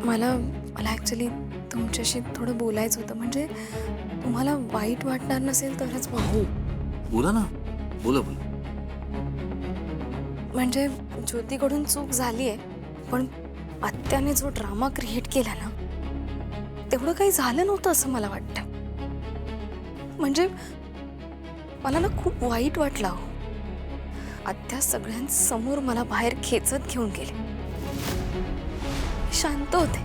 मला मला ॲक्च्युली तुमच्याशी थोडं बोलायचं होतं. म्हणजे तुम्हाला वाईट वाटणार नसेल तरच बोलू. बोला ना, बोला बोला. म्हणजे ज्योतीकडून चूक झाली आहे, पण आत्याने जो ड्रामा क्रिएट केला ना, तेवढं काही झालं नव्हतं असं मला वाटतं. म्हणजे मला ना खूप वाईट वाटलं हो. आत्या सगळ्यांसमोर मला बाहेर खेचत घेऊन गेले. शांत होते,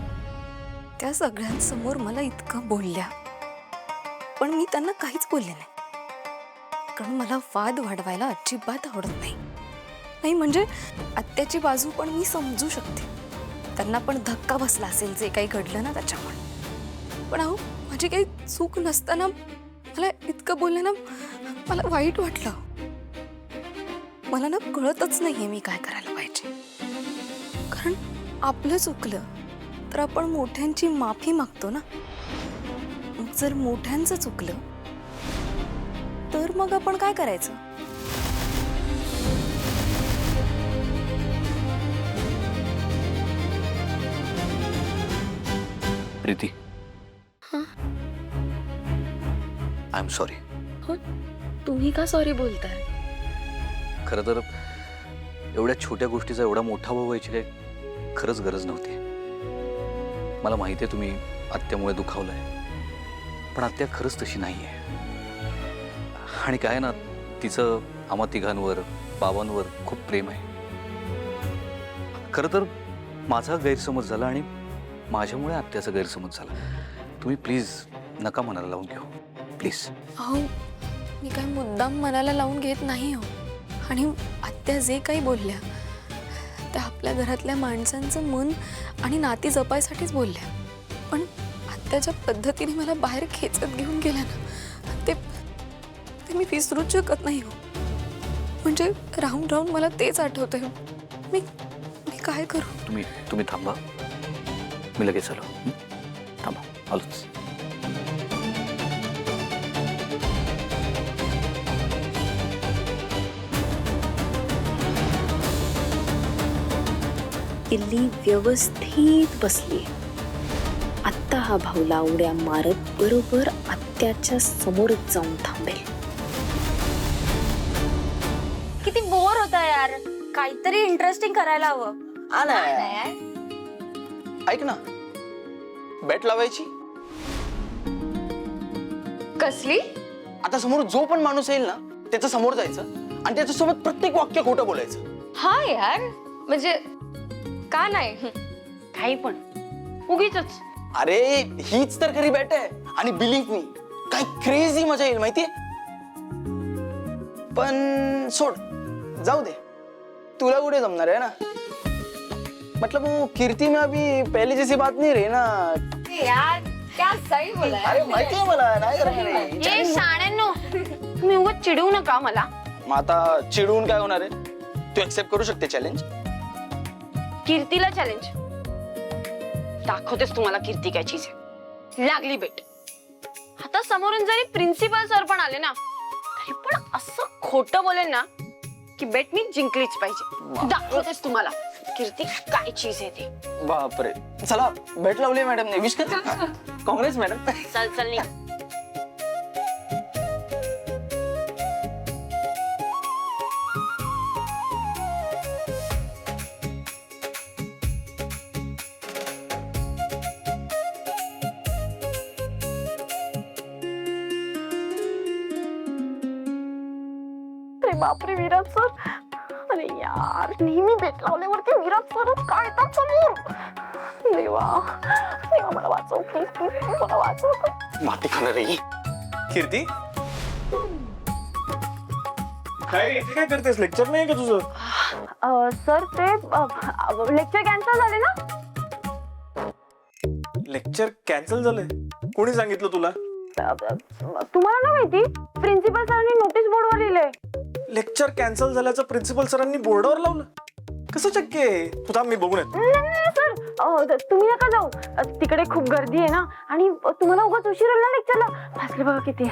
त्या सगळ्यांसमोर मला इतकं बोलल्या, पण मी त्यांना काहीच बोलले नाही, कारण मला वाद वाढवायला अजिबात आवडत नाही. नाही म्हणजे आत्याची बाजू पण मी समजू शकते, त्यांना पण धक्का बसला असेल जे काही घडलं ना त्याच्यामुळे. पण अहो, माझी काही चूक नसताना मला इतकं बोलले ना, मला वाईट वाटलं. मला ना कळतच नाहीये मी काय करायला पाहिजे. कारण आपलं चुकलं तर आपण मोठ्यांची माफी मागतो ना. मग जर मोठ्यांचं चुकलं तर मग आपण काय करायचं? Preeti, I am sorry. हो, तुम्ही का सॉरी बोलताय? खरं तर एवढ्या छोट्या गोष्टीचा एवढा मोठा भाव व्हायची काय खरंच गरज नव्हती. मला माहिती आहे तुम्ही आत्यामुळे दुखावलंय, पण आत्या खरंच तशी नाही आहे. आणि काय ना, तिचं आम्हा तिघांवर, बाबांवर खूप प्रेम आहे. खरं तर माझा गैरसमज झाला आणि माझ्यामुळे आत्याचा गैरसमज झाला. तुम्ही प्लीज नका मनाला लावून घेऊ, प्लीज. अहो, मी काय मुद्दाम मनाला लावून घेत नाही हो. आणि आत्या जे काही बोलल्या त्या आपल्या घरातल्या माणसांचं मन आणि नाती जपायसाठीच बोलल्या. पण आत्याच्या पद्धतीने मला बाहेर खेचत घेऊन गेल्या ना, ते मी विसरूच शकत नाही हो. म्हणजे राहून राहून मला तेच आठवतंय हो. मी काय करू? तुम्ही थांबा, मी लगेच आलो. थांबा, आलोच. किल्ली व्यवस्थित बसली. आत्ता हा भाऊला उड्या मारत बरोबर आत्याच्या समोरच जाऊन थांबेल. किती बोर होता यार, काहीतरी इंटरेस्टिंग करायला हवं. ऐक ना, बेट लावायची. कसली? आता समोर जो पण माणूस येईल ना, त्याच्या समोर जायचं आणि त्याच्यासोबत प्रत्येक वाक्य खोटं बोलायचं. हा यार, म्हणजे का नाही, काही पण उगीच. अरे हीच तर खरी बेट आहे. आणि बिलीव्ह मी, काय क्रेझी मजा येईल माहितीये. पण सोड, जाऊ दे, तुला कुठे जमणार आहे ना. मतलब वो कीर्ति में अभी पहले जैसी बात नहीं रही ना. यार क्या सही बोला. अरे माहिती आहे मला, नाही करणार आहे. ये शाण्यांनो, तुम्ही उगाच चिडवू नका मला. मग आता चिडवून काय होणार आहे. तू एक्सेप्ट करू शकते चॅलेंज. कीर्तीला चॅलेंज दाखवतेस तुम्हाला. कीर्ती काय चीज आहे. लागली बेट. आता समोरून जरी प्रिन्सिपल सर पण आले ना, तरी पण असं खोटं बोलेल ना की बेट मी जिंकलीच पाहिजे. दाखवतेस तुम्हाला कीर्ती काय चीज आहे ती. बापरे, चला भेट लावली मॅडम ने. विश कर. काँग्रेस मॅडम. चल चल निघ. अरे बापरे, विराट सर. अरे यार, नेहमी भेट लावल्यावरती विराट सर काय येतात समोर. देवा देवा, मला वाचव प्लीज प्लीज, मला वाचव. माती खाणार आहे. कीर्ती, काय इथे काय करतेस? लेक्चर नाही का तुझं? सर ते लेक्चर कॅन्सल झाले ना. लेक्चर कॅन्सल झालंय? कोणी सांगितलं तुला? तुम्हाला ना माहिती, प्रिन्सिपल सरांनी नोटीस बोर्डवर लिहिलंय. लेक्चर कॅन्सल झाल्याचं प्रिन्सिपल सरांनी बोर्डावर लावलं? कसं शक्य आहे? तू थांब, मी बघून येतो. सर तुम्ही नका जाऊ, तिकडे खूप गर्दी आहे ना, आणि तुम्हाला उगाच उशीर होईल ना लेक्चरला. वाचले बघा किती.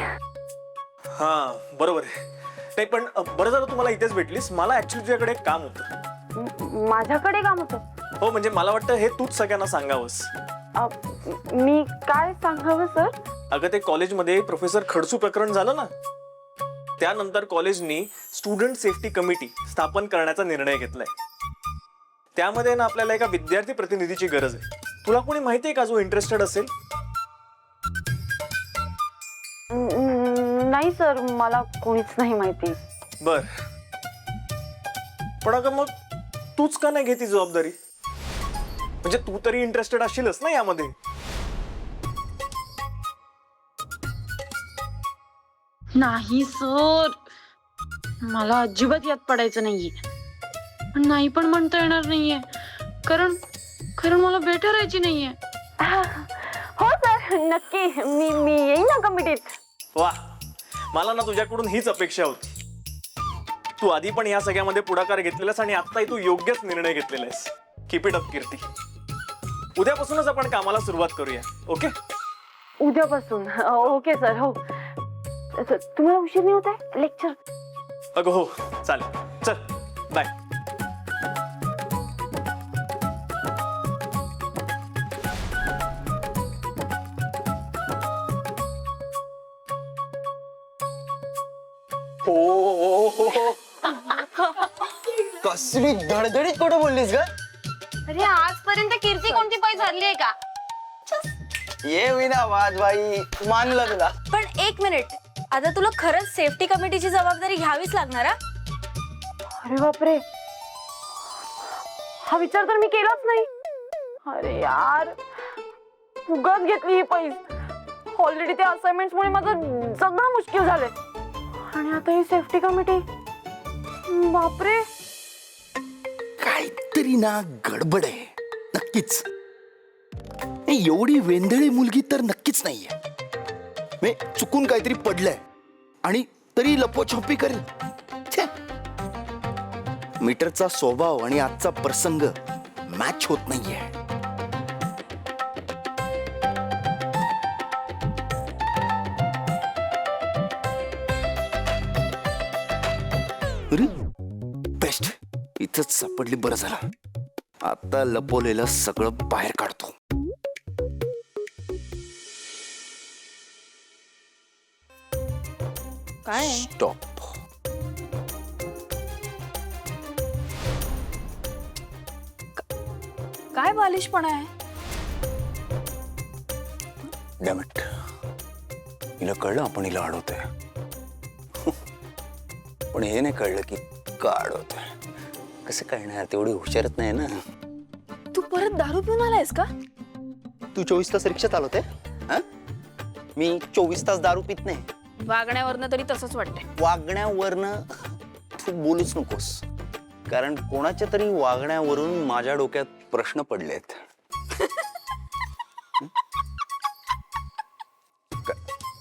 हा बरोबर आहे. नाही पण बरं झालं तुम्हाला इथेच भेटलीस. मला ऍक्च्युली तुझ्याकडे एक काम होतं. माझ्याकडे काम होतं. हो म्हणजे मला वाटतं हे तूच सगळ्यांना सांगावंस. मी काय सांगावं सर? अगं ते कॉलेजमध्ये प्रोफेसर खडसू प्रकरण झालं ना, त्यानंतर कॉलेजनी स्टुडंट सेफ्टी कमिटी स्थापन करण्याचा निर्णय घेतलाय. त्यामध्ये ना आपल्याला एका विद्यार्थी प्रतिनिधीची गरज आहे. तुला कोणी माहिती आहे का जो इंटरेस्टेड असेल? नाही सर, मला कोणीच नाही माहिती. बर, पण अगं मग तूच का नाही घेती जबाबदारी? म्हणजे तू तरी इंटरेस्टेड असशीलच ना यामध्ये. नाही सर, मला अजिबात यात पडायचं नाहीये. पण नाही पण म्हणता येणार नाहीये, कारण मला भेटायची नाहीये. हो सर, नक्की मी येईन ना कमिटीत. वा, मला ना तुझ्याकडून हीच अपेक्षा होती. तू आधी पण या सगळ्यामध्ये पुढाकार घेतलेलास आणि आत्ताही तू योग्यच निर्णय घेतलेला आहेस. कीप इट अप कीर्ती. उद्यापासूनच आपण कामाला सुरुवात करूया. ओके? उद्यापासून? Okay sir. हो, तुम्हाला उशीर नाही होत आहे लेक्चर? अगं हो, चालेल. चल, बाय. कसली धडधडीत कोण बोललीस ग? अरे आजपर्यंत कीर्ती कोणती पै झाली आहे का? ये विना वाद बाई, मानलं तुला. पण एक मिनिट, आता तुला खरंच सेफ्टी कमिटीची जबाबदारी घ्यावीच लागणार हा? अरे बापरे, हा विचार तर मी केलाच नाही. अरे यार, उगाच घेतली ही पैस. ऑलरेडी त्या असाइनमेंट्स मुळे माझं सगळं मुश्किल झालंय आणि आता ही सेफ्टी कमिटी. बापरे, काहीतरी ना गडबड आहे नक्कीच. एवढी वेंधळी मुलगी तर नक्कीच नाहीये. चुकून काहीतरी पडलंय आणि तरी लपोछपी करेल. छे, मीटरचा स्वभाव आणि आजचा प्रसंग मॅच होत नाहीये. बेस्ट, इथंच सापडली. बरं झालं, आता लपवलेलं सगळं बाहेर काढतो. काय स्टॉप. काय बालिशपणा आहे? डॅमेट, हिला कळलं आपण हिला अडवतोय. पण हे नाही कळलं की का अडवतोय. कसं कळणार? तेवढी हुशारच नाही ना. तू परत दारू पिऊन आलायस का? तू 24 तास रिक्षात आलो ते? मी 24 तास दारू पित नाही. वागण्यावरनं तरी तसंच वाटतंय. वागण्यावरनं तू बोलूच नकोस, कारण कोणाच्या तरी वागण्यावरून माझ्या डोक्यात प्रश्न पडलेत.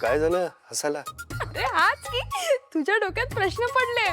काय झालं हसायला? अरे हाच की, तुझ्या डोक्यात प्रश्न पडले.